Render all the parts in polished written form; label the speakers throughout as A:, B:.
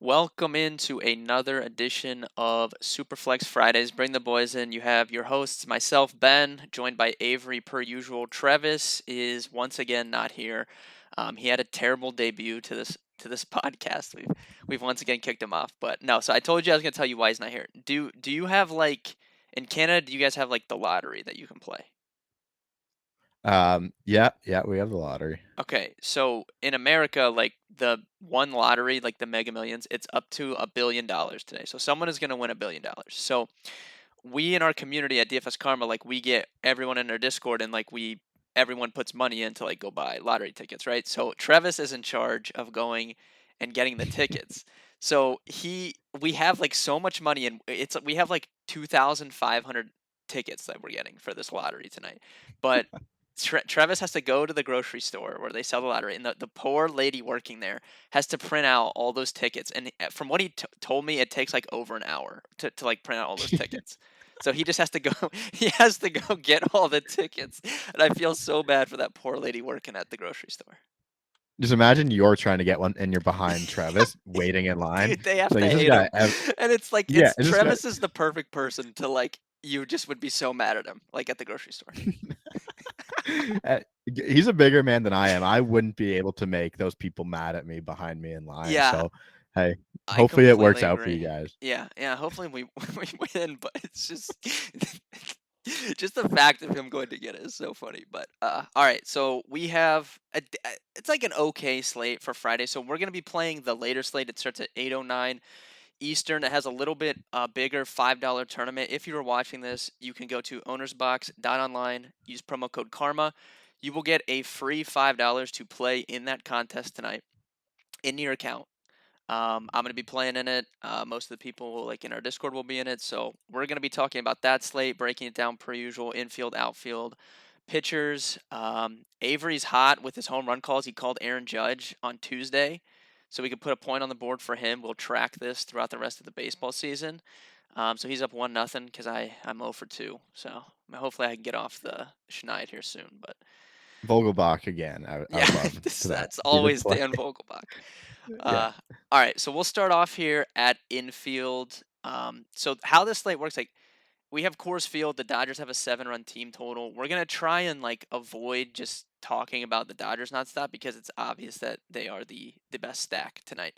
A: Welcome into another edition of SuperFlex Fridays. Bring the boys in. You have your hosts, myself, Ben, joined by Avery per usual. Travis is once again not here. He had a terrible debut to this podcast. We've once again kicked him off. But no, so I told you I was gonna tell you why he's not here. Do you have like in Canada? Do you guys have like the lottery that you can play?
B: Yeah, we have the lottery.
A: Okay, so in America, like the one lottery, like the Mega Millions, it's up to $1 billion today. So someone is going to win $1 billion. So we in our community at DFS Karma, like we get everyone in our Discord and like everyone puts money in to like go buy lottery tickets, right? So Travis is in charge of going and getting the tickets. So we have like so much money and we have like 2,500 tickets that we're getting for this lottery tonight. But Travis has to go to the grocery store where they sell the lottery, and the poor lady working there has to print out all those tickets. And from what he told me, it takes like over an hour to like print out all those tickets. So he just has to go. He has to go get all the tickets, and I feel so bad for that poor lady working at the grocery store.
B: Just imagine you're trying to get one and you're behind Travis waiting in line.
A: Dude, they have
B: It's like,
A: to
B: is this
A: hate
B: guy
A: him, and it's like
B: yeah,
A: it's
B: is this guy
A: Travis is the perfect person to like. You just would be so mad at him, like at the grocery store.
B: uh, he's a bigger man than I am. I wouldn't be able to make those people mad at me behind me in line.
A: Yeah,
B: So, hey,
A: I
B: hopefully it works
A: completely
B: out for
A: agree.
B: you guys.
A: Yeah, yeah. Hopefully we we win, but it's just just the fact of him going to get it is so funny. But all right. So we have it's like an okay slate for Friday. So we're gonna be playing the later slate. It starts at 8:09 Eastern. It has a little bit bigger $5 tournament. If you were watching this, you can go to ownersbox.online, use promo code Karma. You will get a free $5 to play in that contest tonight in your account. I'm going to be playing in it. Most of the people like in our Discord will be in it. So we're going to be talking about that slate, breaking it down per usual, infield, outfield, pitchers. Avery's hot with his home run calls. He called Aaron Judge on Tuesday. So we could put a point on the board for him. We'll track this throughout the rest of the baseball season. So he's up 1-0 because I'm 0 for 2. So hopefully I can get off the schneid here soon. But
B: Vogelbach again. I
A: yeah,
B: would love
A: this,
B: to that.
A: that's
B: He would
A: always
B: play.
A: Dan Vogelbach.
B: Yeah.
A: All right, so we'll start off here at infield. So how this slate works, like we have Coors Field. The Dodgers have a 7-run team total. We're gonna try and like avoid just talking about the Dodgers nonstop because it's obvious that they are the best stack tonight.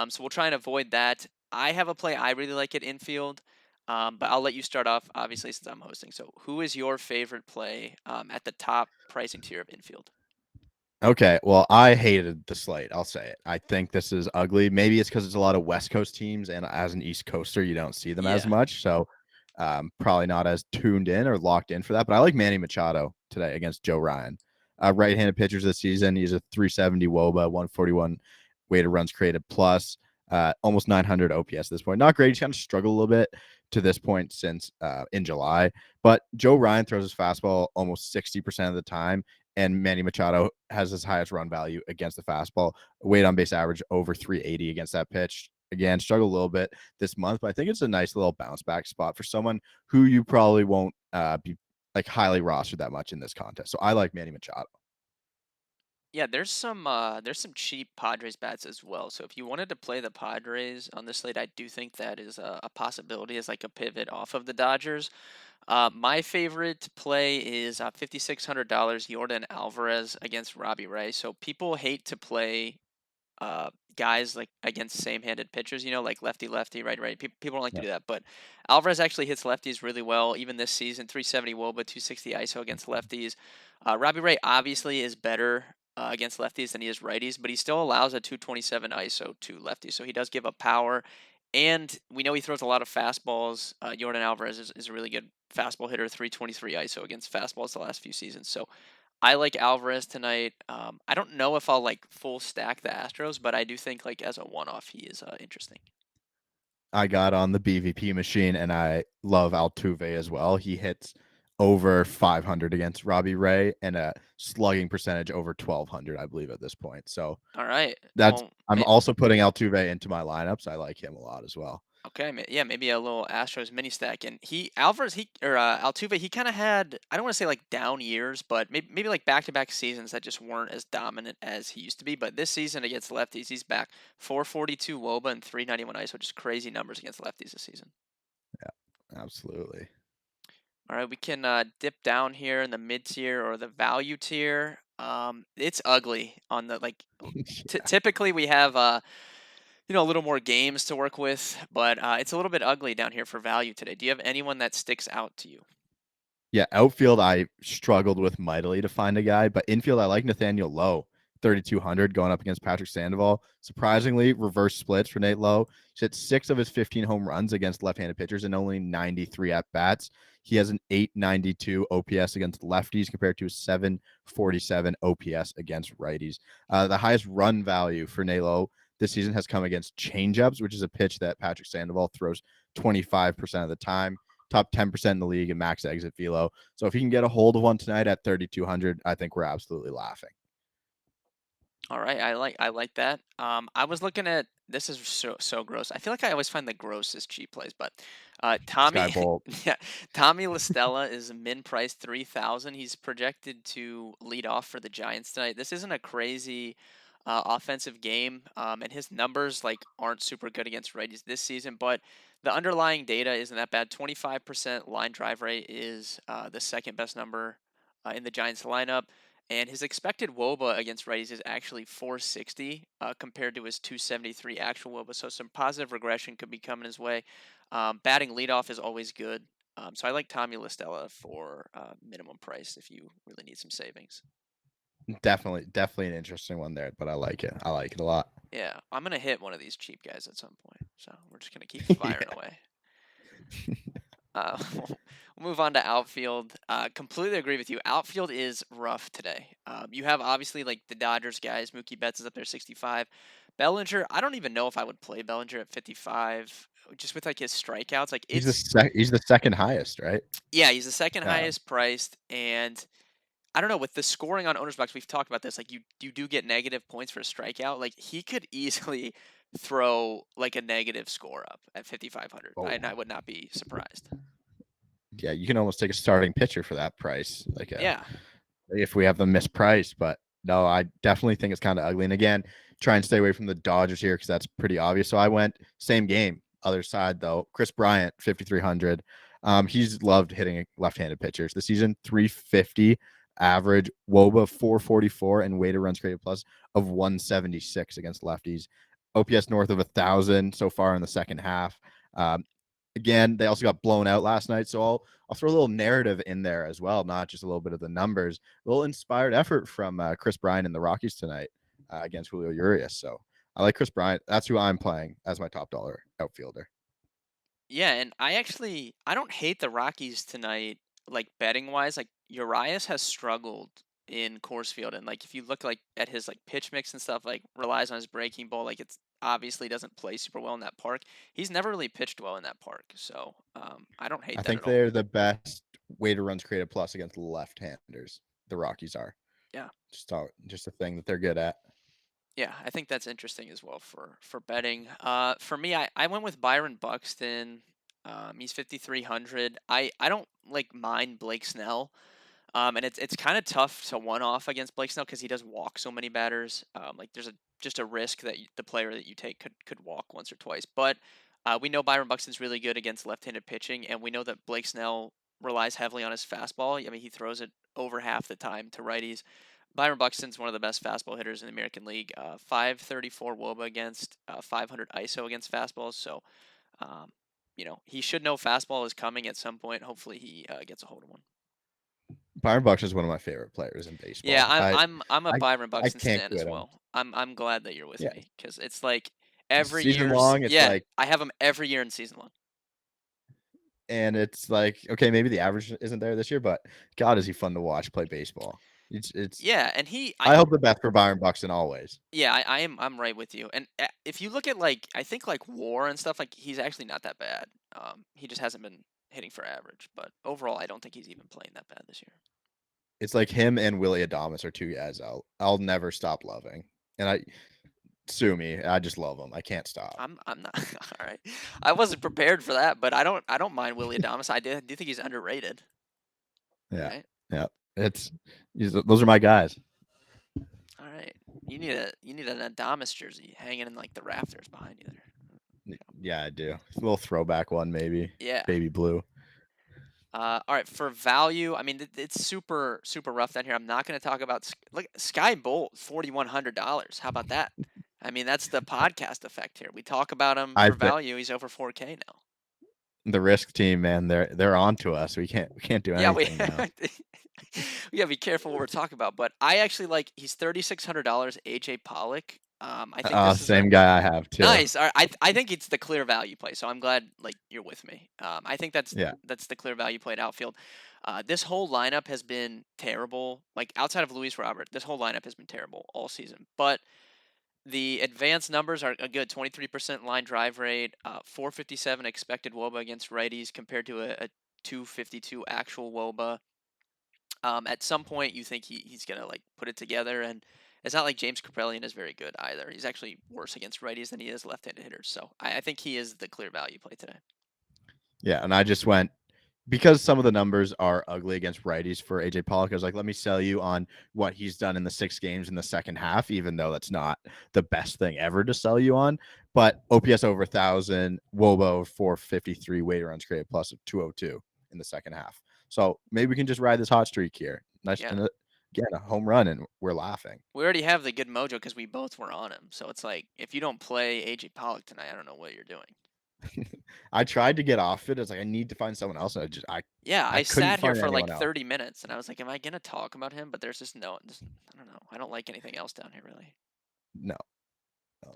A: So we'll try and avoid that. I have a play I really like at infield, but I'll let you start off, obviously, since I'm hosting. So who is your favorite play at the top pricing tier of infield?
B: Okay, well, I hated the slate. I'll say it. I think this is ugly. Maybe it's because it's a lot of West Coast teams, and as an East Coaster, you don't see them as
A: Yeah.
B: much. So, probably not as tuned in or locked in for that. But I like Manny Machado today against Joe Ryan. Right-handed pitchers this season. He's a 370 WOBA, 141 weighted runs created plus, almost 900 OPS at this point. Not great. He's kind of struggled a little bit to this point since in July. But Joe Ryan throws his fastball almost 60% of the time, and Manny Machado has his highest run value against the fastball. Weight on base average over 380 against that pitch. Again, struggled a little bit this month, but I think it's a nice little bounce back spot for someone who you probably won't be like highly rostered that much in this contest. So I like Manny Machado.
A: Yeah, there's some cheap Padres bats as well. So if you wanted to play the Padres on this slate, I do think that is a possibility as like a pivot off of the Dodgers. My favorite play is $5,600 Jordan Alvarez against Robbie Ray. So people hate to play guys like against same-handed pitchers, like lefty lefty, right right. People don't like to
B: Yeah.
A: do that, but Alvarez actually hits lefties really well. Even this season, 370 WOBA, 260 ISO against lefties. Robbie Ray obviously is better against lefties than he is righties, but he still allows a 227 ISO to lefties, so he does give up power. And we know he throws a lot of fastballs. Jordan Alvarez is a really good fastball hitter, 323 ISO against fastballs the last few seasons. So I like Alvarez tonight. I don't know if I'll like full stack the Astros, but I do think like as a one-off he is interesting.
B: I got on the BVP machine and I love Altuve as well. He hits over 500 against Robbie Ray and a slugging percentage over 1200, I believe, at this point. So
A: All right.
B: that's
A: Well,
B: I'm also putting Altuve into my lineups. I like him a lot as well.
A: Okay, yeah, maybe a little Astros mini stack. And Alvarez, Altuve, he kind of had, I don't want to say like down years, but maybe like back to back seasons that just weren't as dominant as he used to be. But this season against lefties, he's back 442 WOBA and 391 ISO, which is crazy numbers against lefties this season.
B: Absolutely.
A: All right, we can dip down here in the mid tier or the value tier. It's ugly on the like. Typically, we have a little more games to work with, but it's a little bit ugly down here for value today. Do you have anyone that sticks out to you?
B: Yeah, outfield I struggled with mightily to find a guy, but infield I like Nathaniel Lowe, 3,200 going up against Patrick Sandoval. Surprisingly, reverse splits for Nate Lowe. He's hit 6 of his 15 home runs against left-handed pitchers and only 93 at bats. He has an 892 OPS against lefties compared to a 747 OPS against righties. The highest run value for Nate Lowe this season has come against changeups, which is a pitch that Patrick Sandoval throws 25% of the time. Top 10% in the league and max exit velo. So if he can get a hold of one tonight at 3,200, I think we're absolutely laughing.
A: All right, I like that. I was looking at this is so gross. I feel like I always find the grossest cheap plays, but
B: Sky
A: Tommy,
B: Bolt.
A: yeah, Tommy LaStella is min price 3,000. He's projected to lead off for the Giants tonight. This isn't a crazy offensive game, and his numbers like aren't super good against righties this season, but the underlying data isn't that bad. 25% line drive rate is the second best number in the Giants lineup. And his expected WOBA against righties is actually 460 compared to his 273 actual WOBA. So some positive regression could be coming his way. Batting leadoff is always good. So I like Tommy LaStella for minimum price if you really need some savings.
B: Definitely an interesting one there, but I like it. I like it a lot.
A: Yeah, I'm gonna hit one of these cheap guys at some point. So we're just gonna keep firing
B: Yeah.
A: away. We'll move on to outfield. Completely agree with you. Outfield is rough today. You have obviously like the Dodgers guys. Mookie Betts is up there 65. Bellinger, I don't even know if I would play Bellinger at 55, just with like his strikeouts. Like it's
B: He's the second highest, right?
A: yeah, he's the second
B: Uh,
A: highest priced, and I don't know with the scoring on owner's box. We've talked about this. Like you do get negative points for a strikeout. Like he could easily throw like a negative score up at 5,500, and
B: oh,
A: I would not be surprised.
B: yeah, you can almost take a starting pitcher for that price.
A: Yeah.
B: If we have them mispriced, but no, I definitely think it's kind of ugly. And again, try and stay away from the Dodgers here because that's pretty obvious. So I went same game, other side though. Chris Bryant, 5,300. He's loved hitting left-handed pitchers this season. 350 average, WOBA 444, and weighted runs created plus of 176 against lefties. OPS north of 1,000 so far in the second half. Um, Again, they also got blown out last night, so I'll throw a little narrative in there as well, not just a little bit of the numbers. A little inspired effort from Chris Bryant and the Rockies tonight against Julio Urias. So I like Chris Bryant. That's who I'm playing as my top dollar outfielder.
A: Yeah, and I don't hate the Rockies tonight, like betting wise. Like Urias has struggled in Coors Field, and like if you look like at his like pitch mix and stuff, like relies on his breaking ball. Like it's obviously doesn't play super well in that park. He's never really pitched well in that park, so I don't hate
B: I
A: that
B: think
A: at all.
B: they're the best weighted runs created plus against left-handers. The Rockies are
A: Yeah,
B: just a thing that they're good at.
A: yeah, I think that's interesting as well for betting. For me, I went with Byron Buxton. He's 5,300. I don't like mind Blake Snell. And it's kind of tough to one off against Blake Snell because he does walk so many batters. Like there's just a risk that the player that you take could walk once or twice. But we know Byron Buxton's really good against left-handed pitching, and we know that Blake Snell relies heavily on his fastball. I mean, he throws it over half the time to righties. Byron Buxton's one of the best fastball hitters in the American League. 534 WOBA against 500 ISO against fastballs. So, um, he should know fastball is coming at some point. Hopefully, he gets a hold of one.
B: Byron Buxton is one of my favorite players in
A: Yeah,
B: baseball.
A: I'm a
B: I
A: Byron
B: I
A: Buxton
B: can't
A: stan as
B: quit him.
A: well. I'm glad that you're with
B: Yeah,
A: me because it's like every
B: season
A: year's
B: long, it's
A: yeah,
B: like
A: I have him every year in season long.
B: and it's like, okay, maybe the average isn't there this year, but God, is he fun to watch play baseball. It's
A: Yeah, and
B: I hope the best for Byron Buxton always.
A: yeah, I'm right with you. And if you look at like I think like WAR and stuff like he's actually not that bad. He just hasn't been hitting for average, but overall I don't think he's even playing that bad this year.
B: It's like him and Willie Adames are two guys I'll never stop loving. And Sue me. I just love him. I can't stop.
A: I'm not all right. I wasn't prepared for that, but I don't mind Willie Adames. I do think he's underrated,
B: Yeah.
A: right?
B: Yeah. Those are my guys.
A: All right. You need an Adames jersey hanging in like the rafters behind you there.
B: Yeah, I do. A little throwback one, maybe.
A: Yeah.
B: Baby blue.
A: All right, for value, I mean it's super super rough down here. I'm not going to talk about look Sky Bolt $4,100. How about that? I mean that's the podcast effect here. We talk about him
B: I
A: for
B: think
A: value. He's over 4K now.
B: the risk team, man, they're on to us. We can't do
A: Yeah, we
B: anything now.
A: we gotta be careful what we're talking about. But I actually like he's $3,600. AJ Pollock. I think this is a
B: Same guy I have too.
A: nice. All right, I think it's the clear value play. So I'm glad like you're with me. I think that's
B: Yeah.
A: that's the clear value play at outfield. This whole lineup has been terrible. Like outside of Luis Robert, this whole lineup has been terrible all season. But the advanced numbers are a good 23% line drive rate, 457 expected WOBA against righties compared to a 252 actual WOBA. At some point, you think he's gonna like put it together, and it's not like James Kaprielian is very good either. He's actually worse against righties than he is left-handed hitters. So I think he is the clear value play today.
B: Yeah. And I just went because some of the numbers are ugly against righties for AJ Pollock. I was like, let me sell you on what he's done in the 6 games in the second half, even though that's not the best thing ever to sell you on. But OPS over 1,000, WOBO 453, weighted runs created plus of 202 in the second half. So maybe we can just ride this hot streak here. Nice.
A: Yeah,
B: And again, a home run, and we're laughing.
A: we already have the good mojo because we both were on him. So it's like if you don't play AJ Pollock tonight, I don't know what you're doing.
B: I tried to get off it. I was like, I need to find someone else. And
A: Yeah,
B: I
A: I
B: couldn't
A: sat here
B: find
A: for like
B: anyone else.
A: 30 minutes and I was like, am I gonna talk about him? But there's just no, I don't know. I don't like anything else down here really.
B: No. No.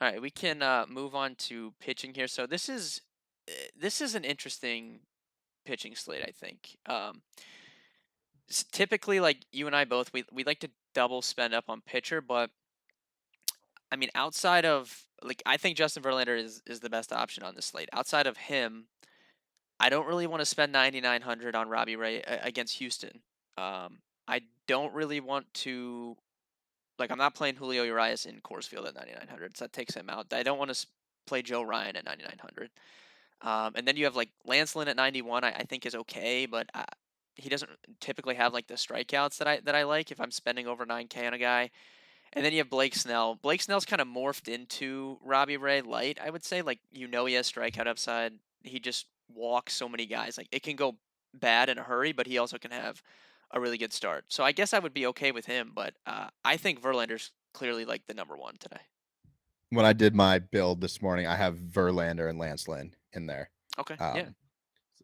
A: All right, we can move on to pitching here. So this is an interesting pitching slate, I think. Typically, like you and I both, we like to double spend up on pitcher, but I mean, outside of like, I think Justin Verlander is the best option on this slate. Outside of him, I don't really want to spend 9,900 on Robbie Ray against Houston. I don't really want to like. I'm not playing Julio Urias in Coors Field at 9,900, so that takes him out. I don't want to play Joe Ryan at 9,900. And then you have like Lance Lynn at 91. I think is okay, but he doesn't typically have like the strikeouts that I like if I'm spending over 9K on a guy. And then you have Blake Snell. Blake Snell's kind of morphed into Robbie Ray light, I would say. Like he has strikeout upside. He just walks so many guys. Like it can go bad in a hurry, but he also can have a really good start. So I guess I would be okay with him, but I think Verlander's clearly like the number one today.
B: When I did my build this morning, I have Verlander and Lance Lynn in there.
A: Okay, yeah.
B: Um,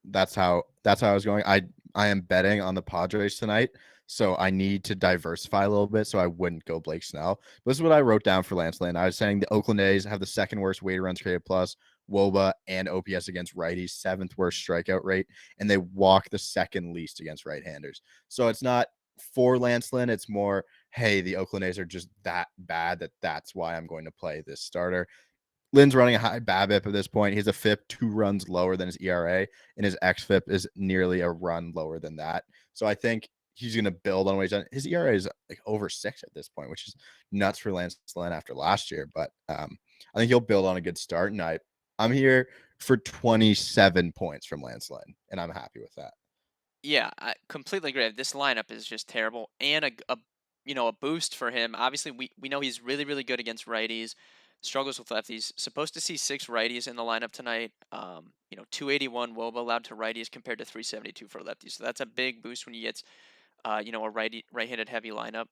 B: that's how I was going. I am betting on the Padres tonight, so I need to diversify a little bit. So I wouldn't go Blake Snell. This is what I wrote down for Lance Lynn. I was saying the Oakland A's have the second worst weighted runs created plus, WOBA and OPS against righties, seventh worst strikeout rate, and they walk the second least against right-handers. So it's not for Lance Lynn. It's more, hey, the Oakland A's are just that bad that's why I'm going to play this starter. Lynn's running a high BABIP at this point. He has a FIP 2 runs lower than his ERA, and his xFIP is nearly a run lower than that. So I think he's going to build on what he's done. His ERA is like over 6 at this point, which is nuts for Lance Lynn after last year. But I think he'll build on a good start. And I'm here for 27 points from Lance Lynn, and I'm happy with that.
A: Yeah, I completely agree. This lineup is just terrible, and a boost for him. Obviously, we know he's really really good against righties, struggles with lefties. Supposed to see 6 righties in the lineup tonight. 281 WOBA allowed to righties compared to 372 for lefties. So that's a big boost when you get a right-handed heavy lineup.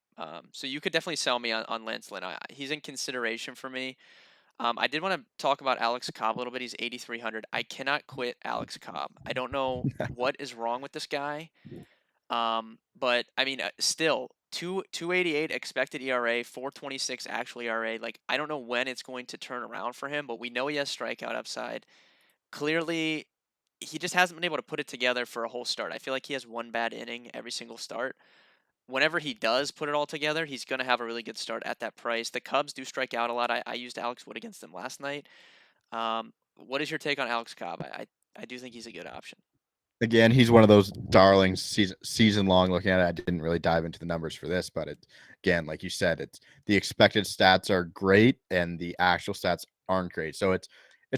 A: So you could definitely sell me on Lance Lynn. He's in consideration for me. I did want to talk about Alex Cobb a little bit. He's 8,300. I cannot quit Alex Cobb. I don't know what is wrong with this guy. But I mean, still 288 expected ERA, 426 actual ERA. Like I don't know when it's going to turn around for him, but we know he has strikeout upside. Clearly, he just hasn't been able to put it together for a whole start. I feel like he has one bad inning every single start. Whenever he does put it all together, he's going to have a really good start at that price. The Cubs do strike out a lot. I used Alex Wood against them last night. What is your take on Alex Cobb? I do think he's a good option.
B: again, he's one of those darlings season long looking at it. I didn't really dive into the numbers for this, but it again, like you said, it's the expected stats are great and the actual stats aren't great. So it's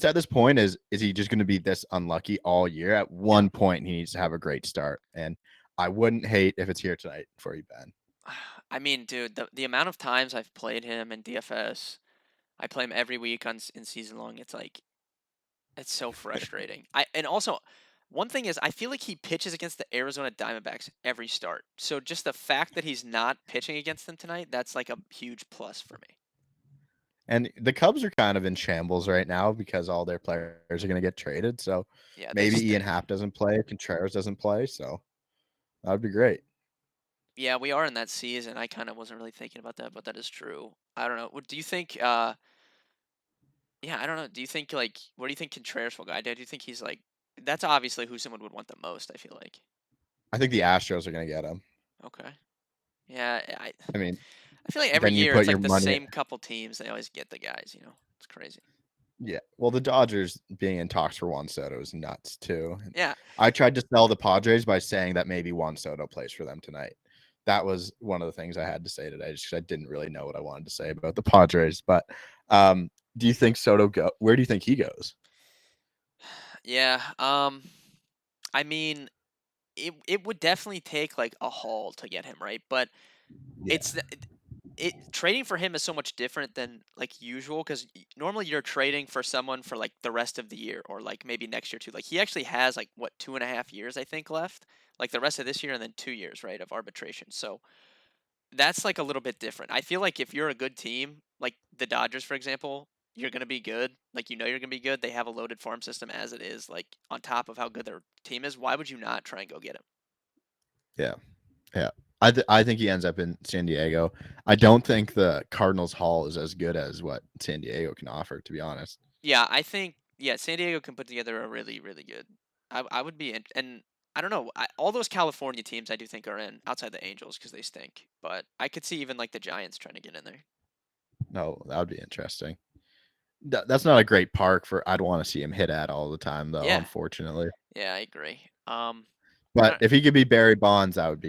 B: at this point is he just going to be this unlucky all year? At
A: Yeah.
B: one point, he needs to have a great start, and I wouldn't hate if it's here tonight for you, Ben.
A: I mean, dude, the amount of times I've played him in DFS, I play him every week in season long. It's like it's so frustrating. And also one thing is I feel like he pitches against the Arizona Diamondbacks every start. So just the fact that he's not pitching against them tonight, that's like a huge plus for me.
B: And the Cubs are kind of in shambles right now because all their players are going to get traded. So
A: Yeah, they
B: maybe Ian
A: stink.
B: Happ doesn't play, Contreras doesn't play. So that would be great.
A: Yeah, we are in that season. I kind of wasn't really thinking about that, but that is true. I don't know. Do you think yeah, I don't know. Do you think like where do you think Contreras will go? Do you think he's like that's obviously who someone would want the most, I feel like.
B: I think the Astros are going to get him.
A: Okay. Yeah,
B: I mean,
A: I feel like every
B: then you
A: year
B: put
A: it's
B: your
A: like the
B: money.
A: same couple teams. They always get the guys. It's crazy.
B: Yeah. Well, the Dodgers being in talks for Juan Soto is nuts too. And
A: Yeah.
B: I tried to sell the Padres by saying that maybe Juan Soto plays for them tonight. That was one of the things I had to say today, just because I didn't really know what I wanted to say about the Padres. But do you think Soto go? Where do you think he goes?
A: Yeah. I mean, it would definitely take like a haul to get him, right? But
B: Yeah.
A: it's trading for him is so much different than like usual because normally you're trading for someone for like the rest of the year or like maybe next year too. Like he actually has like what 2.5 years I think left, like the rest of this year and then 2 years right of arbitration. So that's like a little bit different. I feel like if you're a good team, like the Dodgers for example, you're gonna be good. Like you're gonna be good. They have a loaded farm system as it is. Like on top of how good their team is, why would you not try and go get him?
B: Yeah. Yeah. I think he ends up in San Diego. I don't think the Cardinals haul is as good as what San Diego can offer, to be honest.
A: Yeah, I think San Diego can put together a really really good. I would be in, and I don't know all those California teams I do think are in outside the Angels because they stink, but I could see even like the Giants trying to get in there.
B: No, that would be interesting. That's not a great park for I'd want to see him hit at all the time, though,
A: Yeah,
B: unfortunately.
A: yeah, I agree.
B: But
A: I-
B: if he could be Barry Bonds, that would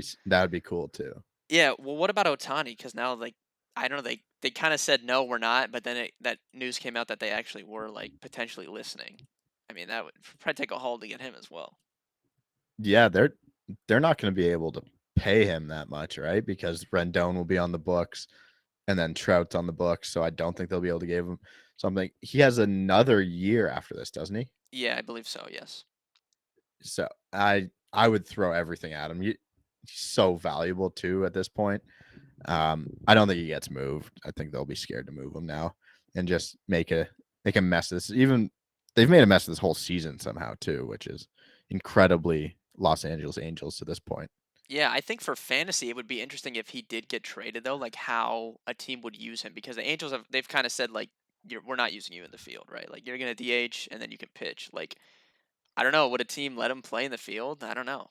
B: be cool too.
A: yeah. Well, what about Otani? Because now like I don't know they kind of said no, we're not, but then that news came out that they actually were like potentially listening. I mean that would probably take a haul to get him as well.
B: Yeah, they're not going to be able to pay him that much, right? Because Rendon will be on the books, and then Trout's on the books, so I don't think they'll be able to give him something. He has another year after this, doesn't he?
A: Yeah, I believe so. Yes.
B: So I would throw everything at him. He's so valuable too at this point. I don't think he gets moved. I think they'll be scared to move him now and just make a mess of this. Even they've made a mess of this whole season somehow too, which is incredibly Los Angeles Angels to this point.
A: Yeah, I think for fantasy it would be interesting if he did get traded though, like how a team would use him because the Angels they've kind of said like we're not using you in the field, right? Like you're gonna DH and then you can pitch. Like I don't know, would a team let him play in the field? I don't know.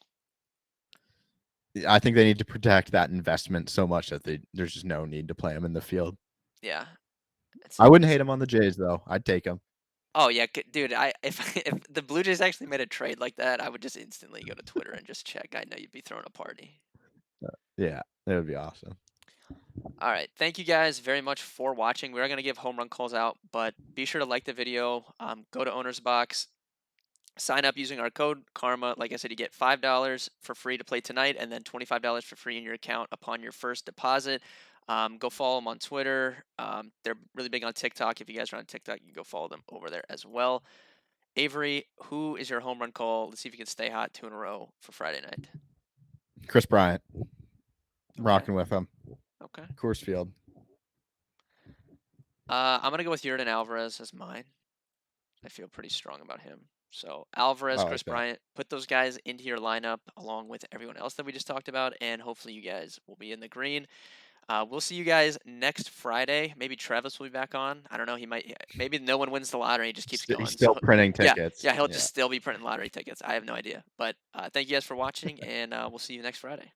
B: I think they need to protect that investment so much that there's just no need to play him in the field.
A: Yeah,
B: I wouldn't
A: it's
B: hate him on the Jays though. I'd take him.
A: oh yeah, dude. I if if the Blue Jays actually made a trade like that, I would just instantly go to Twitter and just check. I know you'd be throwing a party.
B: Yeah, that would be awesome.
A: All right. Thank you guys very much for watching. We are going to give home run calls out, but be sure to like the video. Go to Owner's Box. Sign up using our code KARMA. Like I said, you get $5 for free to play tonight and then $25 for free in your account upon your first deposit. Go follow them on Twitter. They're really big on TikTok. If you guys are on TikTok, you can go follow them over there as well. Avery, who is your home run call? Let's see if you can stay hot 2 in a row for Friday night.
B: Chris Bryant,
A: Okay.
B: rocking with him.
A: Okay.
B: Coors Field.
A: I'm going to go with Yordan Alvarez as mine. I feel pretty strong about him. So
B: I
A: Alvarez, Chris
B: like that.
A: Bryant, put those guys into your lineup along with everyone else that we just talked about, and hopefully you guys will be in the green. We'll see you guys next Friday. Maybe Travis will be back on. I don't know. He might. Maybe no one wins the lottery. He just keeps
B: He's
A: going.
B: still
A: So
B: printing
A: yeah,
B: tickets.
A: yeah, he'll
B: Yeah.
A: just still be printing lottery tickets. I have no idea. But thank you guys for watching, and we'll see you next Friday.